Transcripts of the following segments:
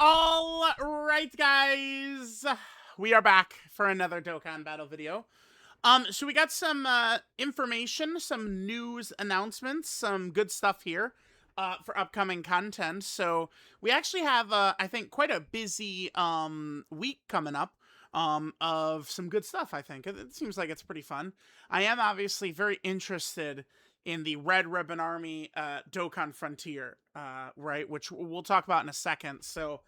All right, guys, we are back for another Dokkan battle video. So we got some information, some news announcements, some good stuff here for upcoming content. So we actually have, I think, quite a busy week coming up of some good stuff. I think it seems like it's pretty fun. I am obviously very interested in the Red Ribbon Army Dokkan Frontier, right, which we'll talk about in a second. So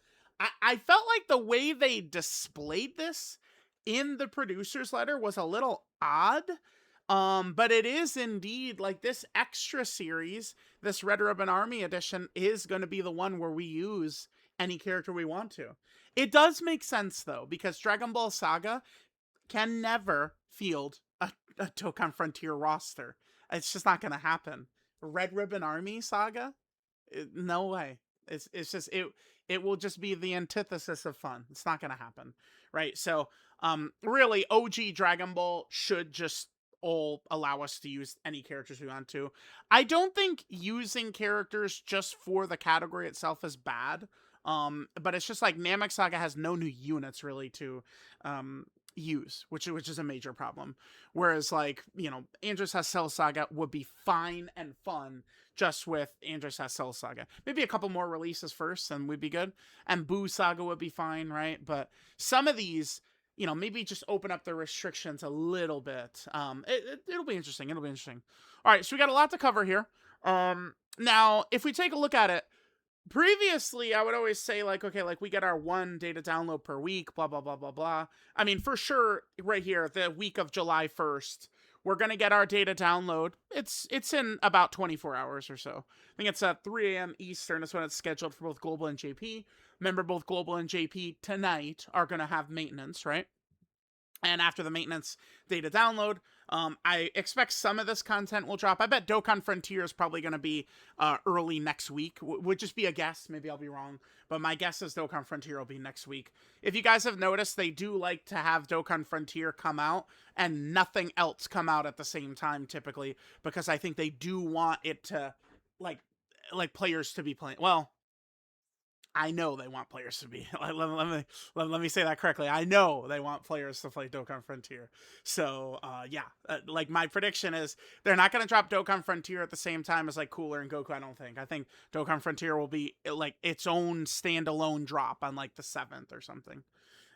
I felt like the way they displayed this in the producer's letter was a little odd. But it is indeed like this extra series, this Red Ribbon Army edition, is going to be the one where we use any character we want to. It does make sense though, because Dragon Ball Saga can never field a Dokkan Frontier roster. It's just not going to happen. Red Ribbon Army Saga? No way. It's just it will just be the antithesis of fun. It's not going to happen, right? So really, OG Dragon Ball should just all allow us to use any characters we want to. I don't think using characters just for the category itself is bad. But it's just like Namek Saga has no new units really to use, which is a major problem. Whereas like, you know, Andros has Cell Saga would be fine and fun just with Andros has Cell Saga. Maybe a couple more releases first and we'd be good. And Boo Saga would be fine, right? But some of these, you know, maybe just open up the restrictions a little bit. It'll be interesting. It'll be interesting. All right, so we got a lot to cover here. Now, if we take a look at it, previously, I would always say, like, okay, like, we get our one data download per week, blah, blah, blah, blah, blah. I mean, for sure, right here, the week of July 1st, we're going to get our data download. It's in about 24 hours or so. I think it's at 3 a.m. Eastern. That's when it's scheduled for both Global and JP. Remember, both Global and JP tonight are going to have maintenance, right? And after the maintenance data download, I expect some of this content will drop. I bet Dokkan Frontier is probably going to be early next week. Would just be a guess. Maybe I'll be wrong. But my guess is Dokkan Frontier will be next week. If you guys have noticed, they do like to have Dokkan Frontier come out and nothing else come out at the same time, typically. Because I think they do want it to, like players to be playing. Well, I know they want players to be. Let me say that correctly. I know they want players to play Dokkan Frontier. So, yeah. Like, my prediction is they're not going to drop Dokkan Frontier at the same time as, like, Cooler and Goku, I don't think. I think Dokkan Frontier will be, like, its own standalone drop on, like, the 7th or something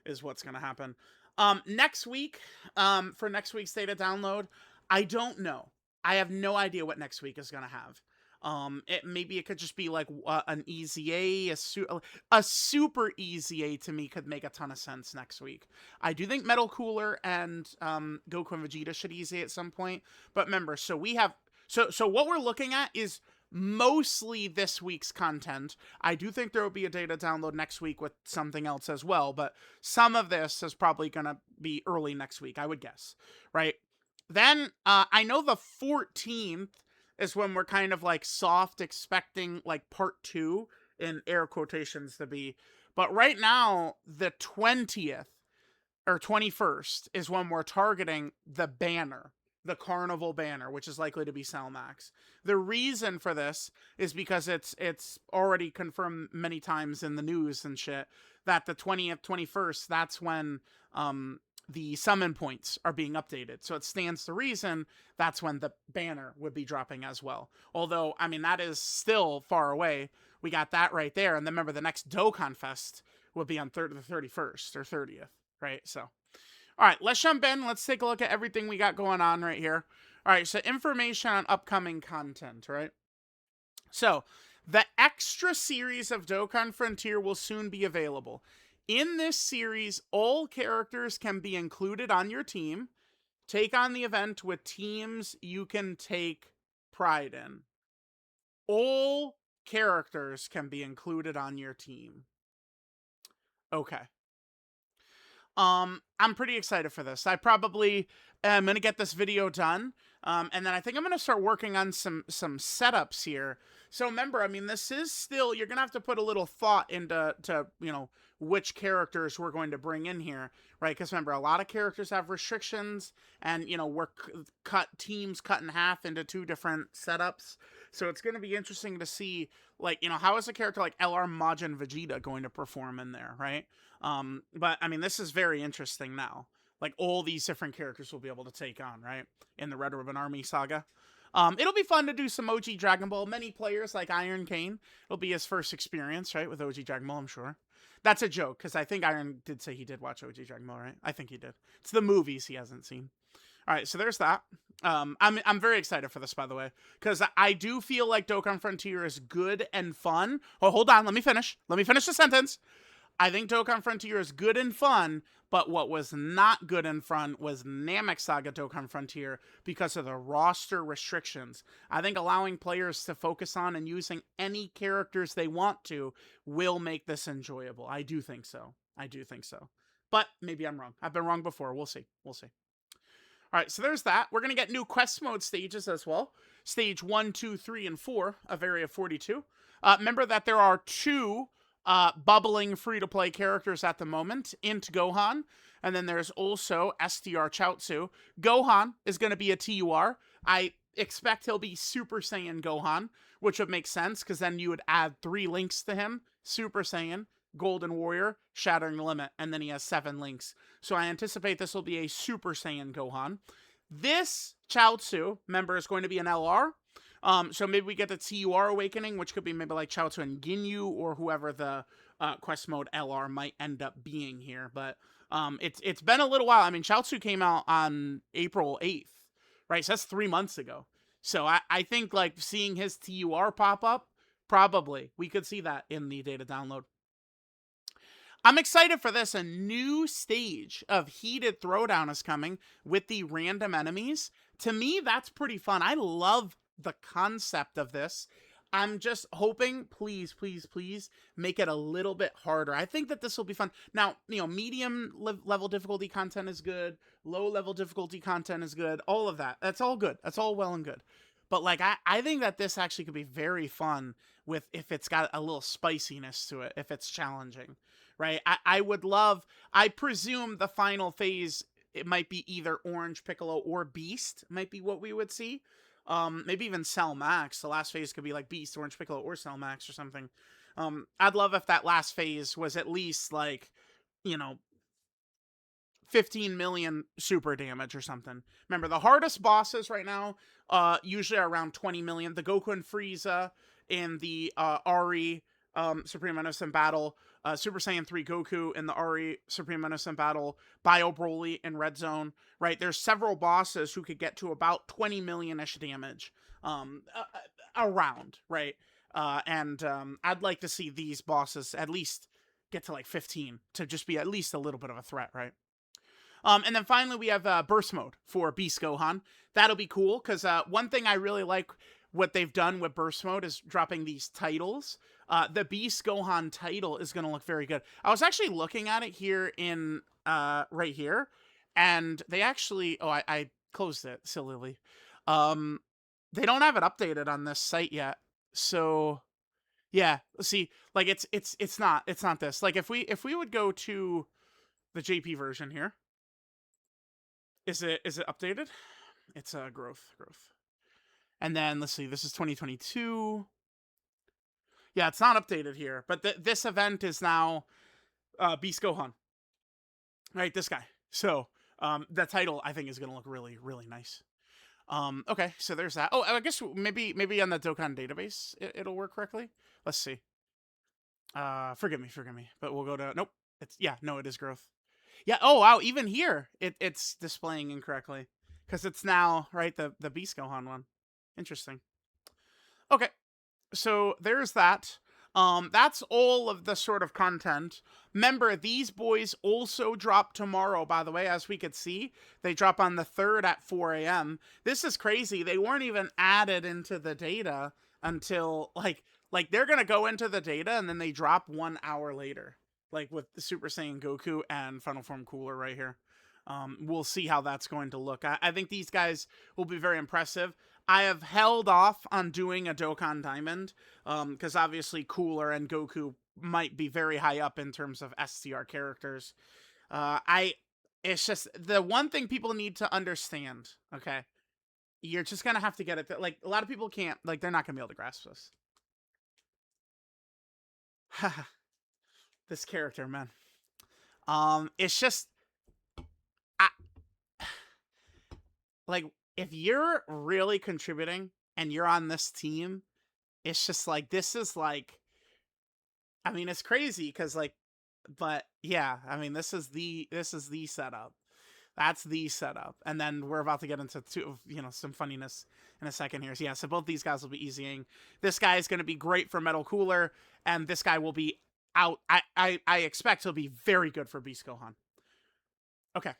is what's going to happen. Next week, for next week's data download, I don't know. I have no idea what next week is going to have. Maybe it could just be like an EZA, a super EZA to me could make a ton of sense next week. I do think Metal Cooler and Goku and Vegeta should EZA at some point. But remember, so we have so what we're looking at is mostly this week's content. I do think there will be a data download next week with something else as well, but some of this is probably gonna be early next week, I would guess, right? Then I know the 14th is when we're kind of like soft expecting like part 2 in air quotations to be. But right now, the 20th or 21st is when we're targeting the banner, the Carnival banner, which is likely to be Cellmax. The reason for this is because it's already confirmed many times in the news and shit that the 20th, 21st, that's when the summon points are being updated. So it stands to reason that's when the banner would be dropping as well. Although, I mean, that is still far away. We got that right there. And then remember, the next Dokkan Fest would be on the 31st or 30th, right? So, all right, let's jump in. Let's take a look at everything we got going on right here. All right, so information on upcoming content, right? So, the extra series of Dokkan Frontier will soon be available. In this series, all characters can be included on your team. Take on the event with teams you can take pride in. All characters can be included on your team. Okay. I'm pretty excited for this. I probably am going to get this video done. And then I think I'm going to start working on some setups here. So remember, I mean, this is still, you're going to have to put a little thought into, you know, which characters we're going to bring in here, right? Because remember, a lot of characters have restrictions and, you know, we're teams cut in half into 2 different setups. So it's going to be interesting to see, like, you know, how is a character like LR Majin Vegeta going to perform in there, right? But I mean, this is very interesting now. Like, all these different characters will be able to take on, right? In the Red Ribbon Army saga. It'll be fun to do some OG Dragon Ball. Many players like Iron Kane, it'll be his first experience, right, with OG Dragon Ball, I'm sure. That's a joke, because I think Iron did say he did watch OG Dragon Ball, right? I think he did. It's the movies he hasn't seen. All right, so there's that. I'm very excited for this, by the way, because I do feel like Dokkan Frontier is good and fun. Oh, hold on, let me finish. Let me finish the sentence. I think Dokkan Frontier is good and fun, but what was not good and fun was Namek Saga Dokkan Frontier because of the roster restrictions. I think allowing players to focus on and using any characters they want to will make this enjoyable. I do think so. I do think so. But maybe I'm wrong. I've been wrong before. We'll see. We'll see. All right, so there's that. We're going to get new quest mode stages as well. Stage 1, 2, 3, and 4 of Area 42. Remember that there are two bubbling free-to-play characters at the moment, Int Gohan, and then there's also STR Chaozu. Gohan is going to be a TUR. I expect he'll be Super Saiyan Gohan, which would make sense, because then you would add 3 links to him. Super Saiyan, Golden Warrior, Shattering the Limit, and then he has 7 links. So I anticipate this will be a Super Saiyan Gohan. This Chaozu member is going to be an LR. So maybe we get the TUR Awakening, which could be maybe like Chaozu and Ginyu, or whoever the quest mode LR might end up being here. But it's been a little while. I mean, Chaozu came out on April 8th, right? So that's 3 months ago. So I think like seeing his TUR pop up, probably we could see that in the data download. I'm excited for this. A new stage of Heated Throwdown is coming with the random enemies. To me, that's pretty fun. I love the concept of this. I'm just hoping, please, please, please, make it a little bit harder. I think that this will be fun. Now, you know, medium level difficulty content is good. Low level difficulty content is good. All of that. That's all good. That's all well and good. But, like, I think that this actually could be very fun with if it's got a little spiciness to it, if it's challenging. Right, I would love, I presume the final phase, it might be either Orange, Piccolo, or Beast, might be what we would see. Maybe even Cell Max, the last phase could be like Beast, Orange, Piccolo, or Cell Max or something. I'd love if that last phase was at least like, you know, 15 million super damage or something. Remember, the hardest bosses right now usually are around 20 million. The Goku and Frieza in the Ari Supreme Innocent Battle, Super Saiyan 3 Goku in the Ari Supreme Innocent Battle, Bio Broly in Red Zone, right? There's several bosses who could get to about 20 million-ish damage around, right? I'd like to see these bosses at least get to like 15 to just be at least a little bit of a threat, right? And then finally, we have Burst Mode for Beast Gohan. That'll be cool, because one thing I really like what they've done with Burst Mode is dropping these titles. The Beast Gohan title is going to look very good. I was actually looking at it here in, right here, and they actually, oh, I closed it, sillily. They don't have it updated on this site yet, so, yeah, see, like, it's not this. Like, if we would go to the JP version here, is it updated? It's growth. And then let's see, this is 2022. Yeah, it's not updated here, but this event is now Beast Gohan. Right, this guy. So the title I think is gonna look really, really nice. Okay, so there's that. Oh, I guess maybe on the Dokkan database it'll work correctly. Let's see. Forgive me, but we'll go to nope. No, it is growth. Yeah. Oh wow, even here it's displaying incorrectly because it's now right the Beast Gohan one. Interesting. Okay, so there's that. That's all of the sort of content. Remember, these boys also drop tomorrow, by the way, as we could see. They drop on the 3rd at 4 a.m. This is crazy. They weren't even added into the data until, like they're going to go into the data and then they drop 1 hour later. Like with the Super Saiyan Goku and Final Form Cooler right here. We'll see how that's going to look. I think these guys will be very impressive. I have held off on doing a Dokkan Diamond because obviously Cooler and Goku might be very high up in terms of STR characters. It's just the one thing people need to understand, okay? you're just gonna have to get it. Like, a lot of people can't, like, they're not gonna be able to grasp this. This character, man. It's just, I, like, if you're really contributing and you're on this team, it's just like, this is like, I mean, it's crazy because, like, but yeah, I mean, this is the setup. That's the setup. And then we're about to get into some funniness in a second here. So yeah, so both these guys will be easying. This guy is going to be great for Metal Cooler, and this guy will be out. I expect he'll be very good for Beast Gohan. Okay.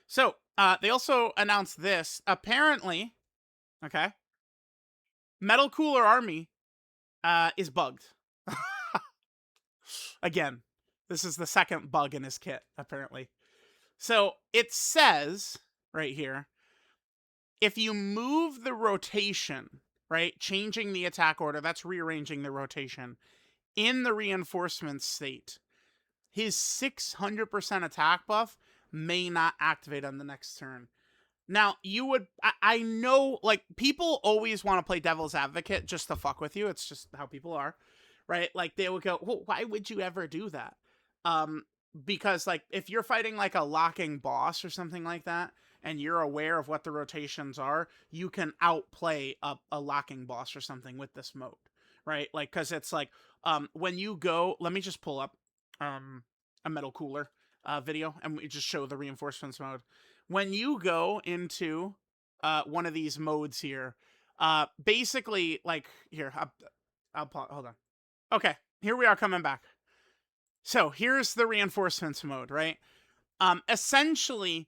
So they also announced this. Apparently, okay, Metal Cooler Army is bugged. Again, this is the second bug in his kit, apparently. So it says right here, if you move the rotation, right, changing the attack order, that's rearranging the rotation, in the reinforcement state, his 600% attack buff may not activate on the next turn. Now, I know, like, people always want to play devil's advocate just to fuck with you. It's just how people are, right? Like, they would go, well, why would you ever do that? Because, like, if you're fighting, like, a locking boss or something like that, and you're aware of what the rotations are, you can outplay a locking boss or something with this mode, right? Like, because it's like, when you go, let me just pull up a Metal Cooler video, and we just show the reinforcements mode. When you go into one of these modes here, basically, like, here, I'll hold on. Okay, here we are coming back. So here's the reinforcements mode, right? Essentially,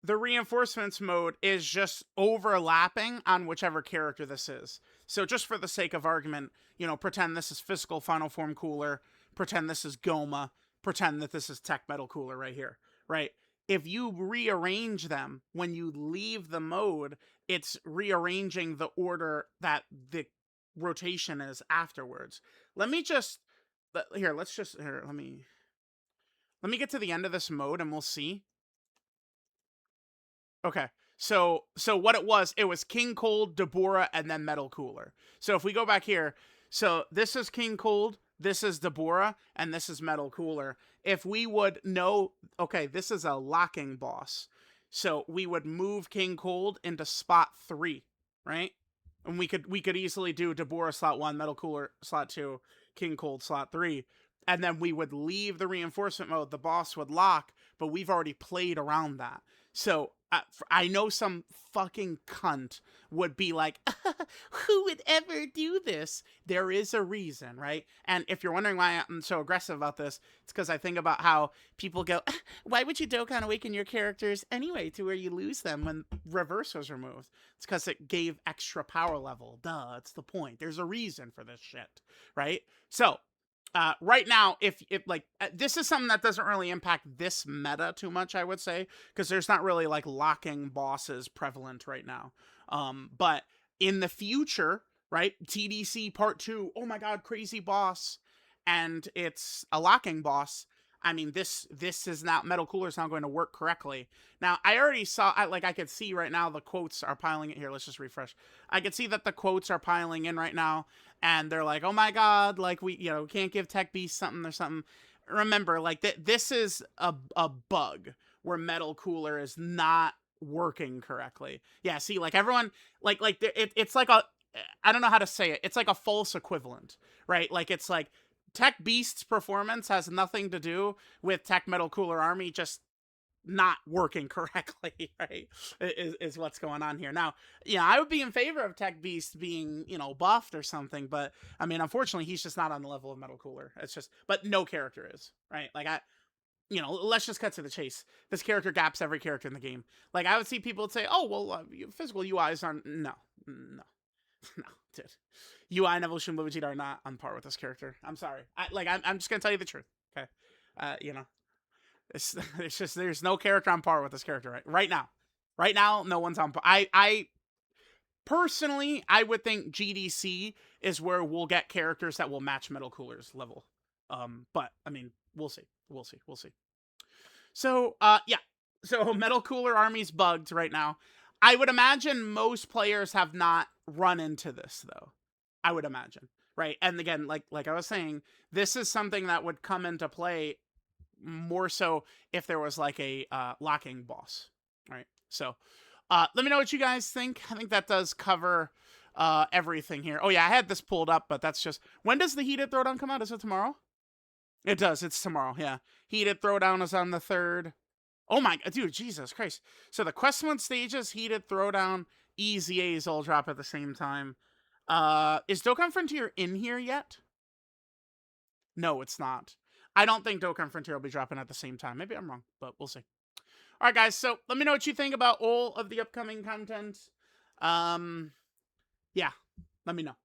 the reinforcements mode is just overlapping on whichever character this is. So just for the sake of argument, pretend this is Physical Final Form Cooler, pretend this is Goma, pretend that this is Tech Metal Cooler right here, right? If you rearrange them when you leave the mode, it's rearranging the order that the rotation is afterwards. Let me just here, let me get to the end of this mode and we'll see. Okay. So what it was King Cold, Deborah, and then Metal Cooler. So if we go back here, so this is King Cold, this is Deborah, and this is Metal Cooler. If we would know, okay, this is a locking boss. So we would move King Cold into spot 3, right? And we could easily do Deborah slot 1, Metal Cooler slot 2, King Cold slot 3. And then we would leave the reinforcement mode. The boss would lock, but we've already played around that. So I know some fucking cunt would be like, who would ever do this? There is a reason, right? And if you're wondering why I'm so aggressive about this, it's because I think about how people go, why would you Dokkan Awaken your characters anyway to where you lose them when reverse was removed? It's because it gave extra power level. Duh, it's the point. There's a reason for this shit, right? So, right now, if like this is something that doesn't really impact this meta too much, I would say, because there's not really like locking bosses prevalent right now. But in the future, right? TDC Part 2, oh my god, crazy boss, and it's a locking boss. I mean, this is now Metal Cooler is now going to work correctly. Now, I already saw, I could see right now the quotes are piling in here. Let's just refresh. I could see that the quotes are piling in right now, and they're like, oh my god, like we can't give Tech Beast something or something. Remember, like this is a bug where Metal Cooler is not working correctly. Yeah, see, like everyone, it's like I don't know how to say it. It's like a false equivalent, right? Like it's like Tech Beast's performance has nothing to do with Tech Metal Cooler Army just not working correctly, right? Is what's going on here. Now, I would be in favor of Tech Beast being, buffed or something, but I mean, unfortunately, he's just not on the level of Metal Cooler. It's just, but no character is, right? Like let's just cut to the chase. This character gaps every character in the game. Like I would see people say, oh, well, physical UIs aren't, no, no, dude. UI and Evolution Vegeta are not on par with this character. I'm sorry. I'm just gonna tell you the truth. Okay, it's just there's no character on par with this character right now. Right now, no one's on par. I personally, I would think GDC is where we'll get characters that will match Metal Cooler's level. But I mean, we'll see. So, yeah. So Metal Cooler Army's bugged right now. I would imagine most players have not run into this, though. I would imagine, right? And again, like I was saying, this is something that would come into play more so if there was like a locking boss, right? So let me know what you guys think. I think that does cover everything here. Oh yeah, I had this pulled up, but that's just, when does the Heated Throwdown come out? Is it tomorrow? It does. It's tomorrow. Yeah, Heated Throwdown is on the 3rd. Oh my god, dude, Jesus Christ. So the Quest 1 stages, Heated Throwdown, EZAs all drop at the same time. Is Dokkan Frontier in here yet? No, it's not. I don't think Dokkan Frontier will be dropping at the same time. Maybe I'm wrong, but we'll see. All right, guys, so let me know what you think about all of the upcoming content. Yeah, let me know.